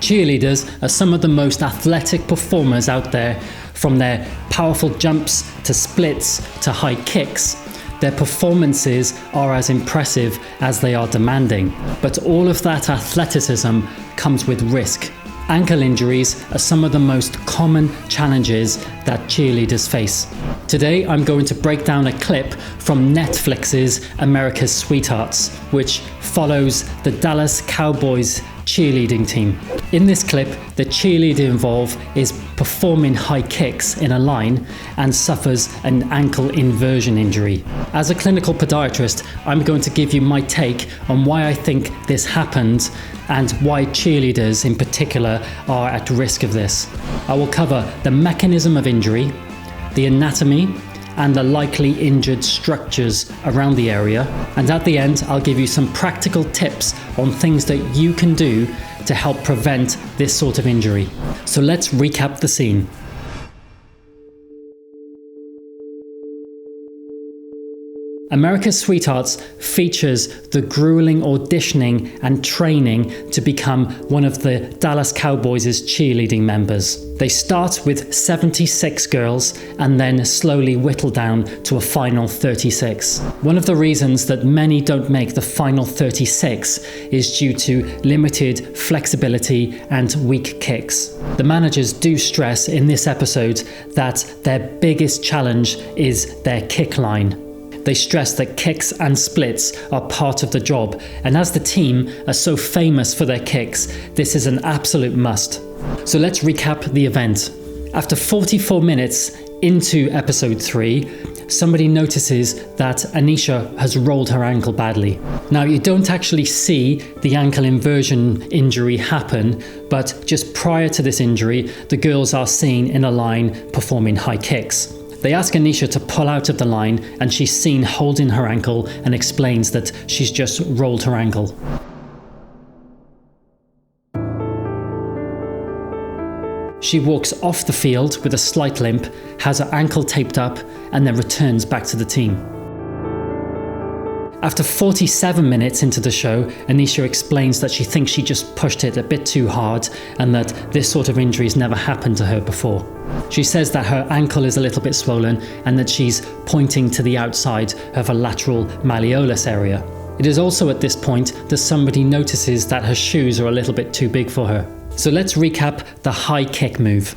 Cheerleaders are some of the most athletic performers out there, from their powerful jumps to splits to high kicks. Their performances are as impressive as they are demanding, but all of that athleticism comes with risk. Ankle injuries are some of the most common challenges that cheerleaders face. Today I'm going to break down a clip from Netflix's America's Sweethearts, which follows the Dallas Cowboys cheerleading team. In this clip, the cheerleader involved is performing high kicks in a line and suffers an ankle inversion injury. As a clinical podiatrist, I'm going to give you my take on why I think this happened and why cheerleaders in particular are at risk of this. I will cover the mechanism of injury, the anatomy, and the likely injured structures around the area. And at the end, I'll give you some practical tips on things that you can do to help prevent this sort of injury. So let's recap the scene. America's Sweethearts features the grueling auditioning and training to become one of the Dallas Cowboys' cheerleading members. They start with 76 girls and then slowly whittle down to a final 36. One of the reasons that many don't make the final 36 is due to limited flexibility and weak kicks. The managers do stress in this episode that their biggest challenge is their kick line. They stress that kicks and splits are part of the job, and as the team are so famous for their kicks, this is an absolute must. So let's recap the event. After 44 minutes into episode 3, somebody notices that Anisha has rolled her ankle badly. Now, you don't actually see the ankle inversion injury happen, but just prior to this injury, the girls are seen in a line performing high kicks. They ask Anisha to pull out of the line, and she's seen holding her ankle and explains that she's just rolled her ankle. She walks off the field with a slight limp, has her ankle taped up, and then returns back to the team. After 47 minutes into the show, Anisha explains that she thinks she just pushed it a bit too hard and that this sort of injury has never happened to her before. She says that her ankle is a little bit swollen and that she's pointing to the outside of her lateral malleolus area. It is also at this point that somebody notices that her shoes are a little bit too big for her. So let's recap the high kick move.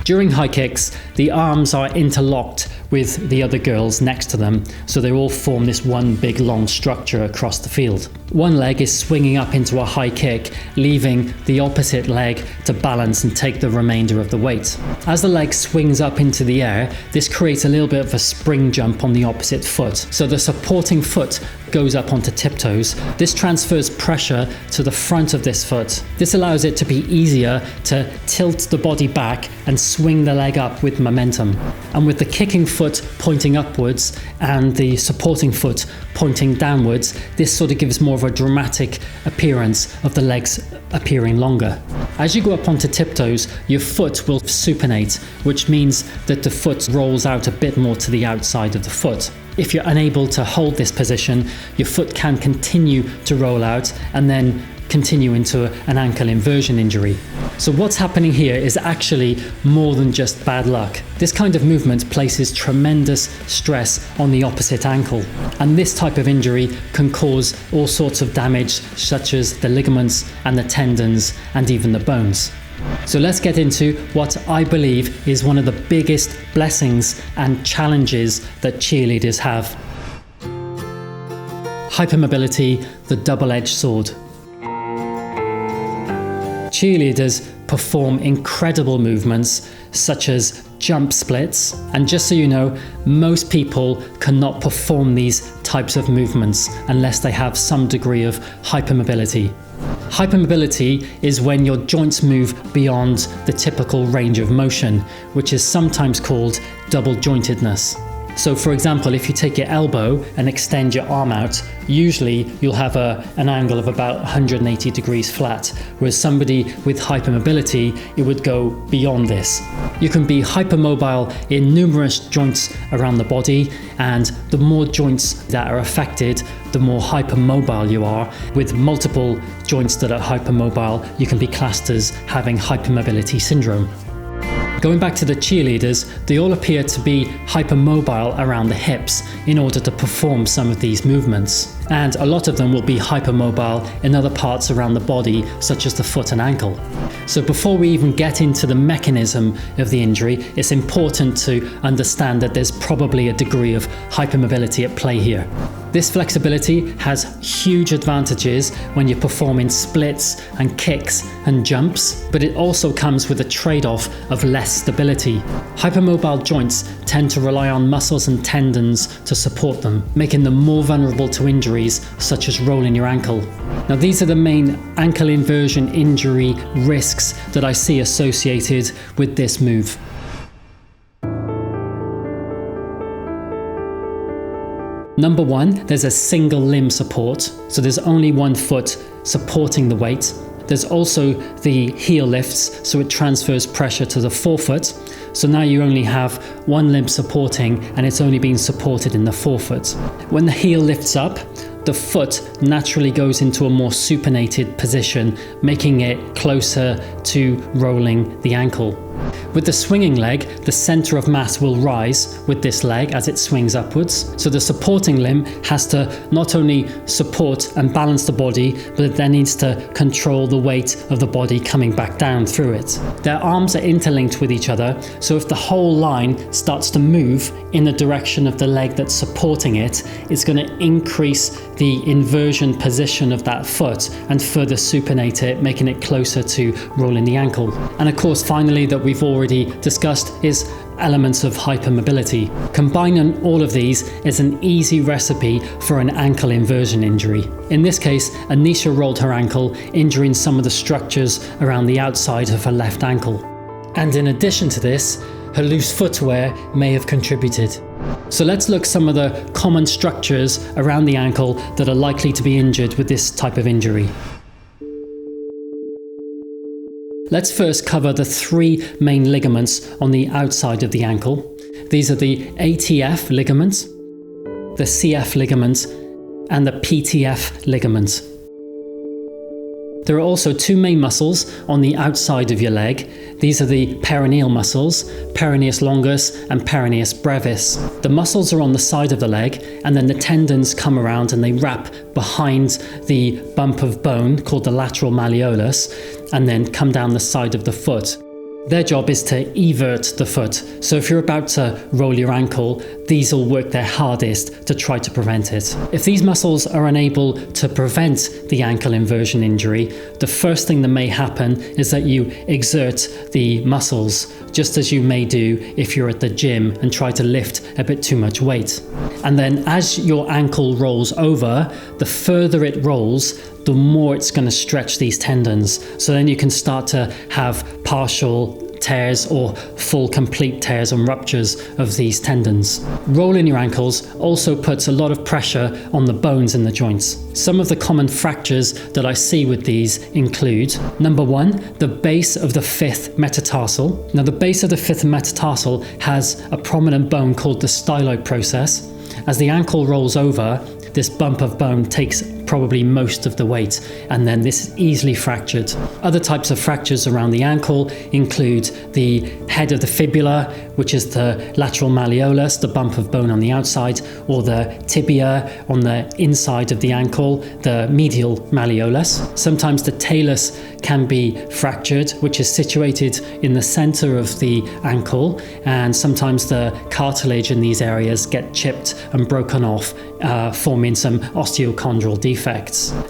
During high kicks, the arms are interlocked with the other girls next to them, so they all form this one big long structure across the field. One leg is swinging up into a high kick, leaving the opposite leg to balance and take the remainder of the weight. As the leg swings up into the air, this creates a little bit of a spring jump on the opposite foot, so the supporting foot goes up onto tiptoes. This transfers pressure to the front of this foot. This allows it to be easier to tilt the body back and swing the leg up with momentum. And with the kicking foot pointing upwards and the supporting foot pointing downwards, this sort of gives more of a dramatic appearance of the legs appearing longer. As you go up onto tiptoes, your foot will supinate, which means that the foot rolls out a bit more to the outside of the foot. If you're unable to hold this position, your foot can continue to roll out and then continue into an ankle inversion injury. So what's happening here is actually more than just bad luck. This kind of movement places tremendous stress on the opposite ankle, and this type of injury can cause all sorts of damage, such as the ligaments and the tendons and even the bones. So let's get into what I believe is one of the biggest blessings and challenges that cheerleaders have. Hypermobility, the double-edged sword. Cheerleaders perform incredible movements such as jump splits, and just so you know, most people cannot perform these types of movements unless they have some degree of hypermobility. Hypermobility is when your joints move beyond the typical range of motion, which is sometimes called double jointedness. So for example, if you take your elbow and extend your arm out, usually you'll have an angle of about 180 degrees flat, whereas somebody with hypermobility, it would go beyond this. You can be hypermobile in numerous joints around the body, and the more joints that are affected, the more hypermobile you are. With multiple joints that are hypermobile, you can be classed as having hypermobility syndrome. Going back to the cheerleaders, they all appear to be hypermobile around the hips in order to perform some of these movements. And a lot of them will be hypermobile in other parts around the body, such as the foot and ankle. So before we even get into the mechanism of the injury, it's important to understand that there's probably a degree of hypermobility at play here. This flexibility has huge advantages when you're performing splits and kicks and jumps, but it also comes with a trade-off of less stability. Hypermobile joints tend to rely on muscles and tendons to support them, making them more vulnerable to injuries such as rolling your ankle. Now, these are the main ankle inversion injury risks that I see associated with this move. Number one, there's a single limb support. So there's only one foot supporting the weight. There's also the heel lifts, so it transfers pressure to the forefoot. So now you only have one limb supporting, and it's only being supported in the forefoot. When the heel lifts up, the foot naturally goes into a more supinated position, making it closer to rolling the ankle. With the swinging leg, the center of mass will rise with this leg as it swings upwards. So the supporting limb has to not only support and balance the body, but it then needs to control the weight of the body coming back down through it. Their arms are interlinked with each other, so if the whole line starts to move in the direction of the leg that's supporting it, it's going to increase the inversion position of that foot and further supinate it, making it closer to rolling the ankle. And of course, finally, that we've already discussed is elements of hypermobility. Combining all of these is an easy recipe for an ankle inversion injury. In this case, Anisha rolled her ankle, injuring some of the structures around the outside of her left ankle. And in addition to this, her loose footwear may have contributed. So let's look at some of the common structures around the ankle that are likely to be injured with this type of injury. Let's first cover the three main ligaments on the outside of the ankle. These are the ATF ligament, the CF ligament, and the PTF ligament. There are also two main muscles on the outside of your leg. These are the peroneal muscles, peroneus longus and peroneus brevis. The muscles are on the side of the leg, and then the tendons come around and they wrap behind the bump of bone called the lateral malleolus, and then come down the side of the foot. Their job is to evert the foot. So if you're about to roll your ankle, these will work their hardest to try to prevent it. If these muscles are unable to prevent the ankle inversion injury, the first thing that may happen is that you exert the muscles, just as you may do if you're at the gym and try to lift a bit too much weight. And then as your ankle rolls over, the further it rolls, the more it's going to stretch these tendons. So then you can start to have partial tears or full complete tears and ruptures of these tendons. Rolling your ankles also puts a lot of pressure on the bones in the joints. Some of the common fractures that I see with these include, number one, the base of the fifth metatarsal. Now the base of the fifth metatarsal has a prominent bone called the styloid process. As the ankle rolls over, this bump of bone takes probably most of the weight, and then this is easily fractured. Other types of fractures around the ankle include the head of the fibula, which is the lateral malleolus, the bump of bone on the outside, or the tibia on the inside of the ankle, the medial malleolus. Sometimes the talus can be fractured, which is situated in the center of the ankle, and sometimes the cartilage in these areas get chipped and broken off, forming some osteochondral defects.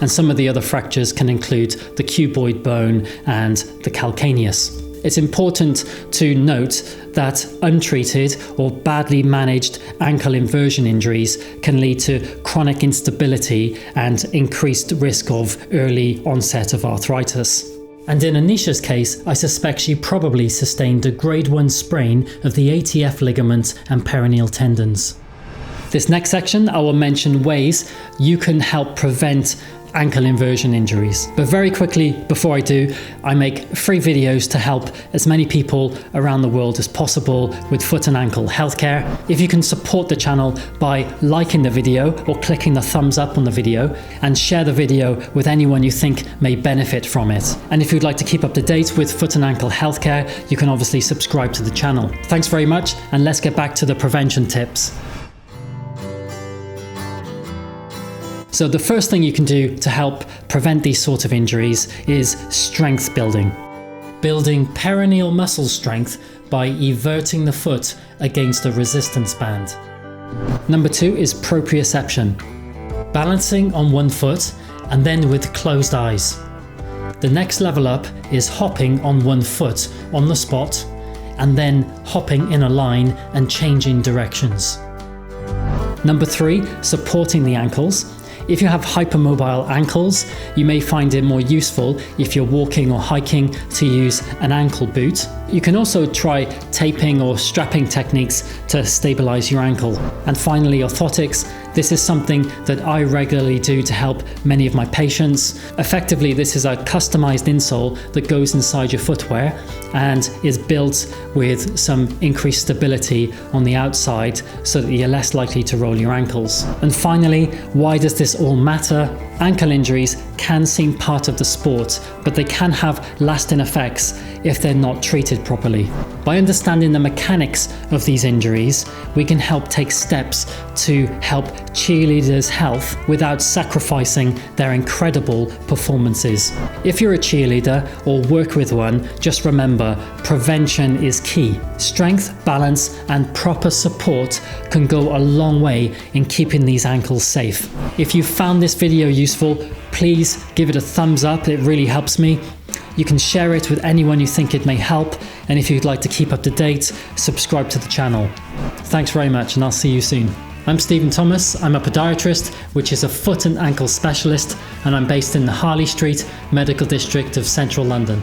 And some of the other fractures can include the cuboid bone and the calcaneus. It's important to note that untreated or badly managed ankle inversion injuries can lead to chronic instability and increased risk of early onset of arthritis. And in Anisha's case, I suspect she probably sustained a grade 1 sprain of the ATF ligament and peroneal tendons. This next section, I will mention ways you can help prevent ankle inversion injuries. But very quickly before I do, I make free videos to help as many people around the world as possible with foot and ankle healthcare. If you can support the channel by liking the video or clicking the thumbs up on the video, and share the video with anyone you think may benefit from it. And if you'd like to keep up to date with foot and ankle healthcare, you can obviously subscribe to the channel. Thanks very much, and let's get back to the prevention tips. So the first thing you can do to help prevent these sorts of injuries is strength building. Building peroneal muscle strength by everting the foot against a resistance band. Number 2 is proprioception. Balancing on one foot and then with closed eyes. The next level up is hopping on one foot on the spot and then hopping in a line and changing directions. Number 3, supporting the ankles. If you have hypermobile ankles, you may find it more useful if you're walking or hiking to use an ankle boot. You can also try taping or strapping techniques to stabilize your ankle. And finally, orthotics. This is something that I regularly do to help many of my patients. Effectively, this is a customized insole that goes inside your footwear and is built with some increased stability on the outside so that you're less likely to roll your ankles. And finally, why does this all matter? Ankle injuries can seem part of the sport, but they can have lasting effects if they're not treated properly. By understanding the mechanics of these injuries, we can help take steps to help cheerleaders' health without sacrificing their incredible performances. If you're a cheerleader or work with one, just remember, prevention is key. Strength, balance, and proper support can go a long way in keeping these ankles safe. If you found this video useful, please give it a thumbs up, it really helps me. You can share it with anyone you think it may help, and if you'd like to keep up to date, subscribe to the channel. Thanks very much, and I'll see you soon. I'm Steven Thomas, I'm a podiatrist, which is a foot and ankle specialist, and I'm based in the Harley Street Medical District of Central London.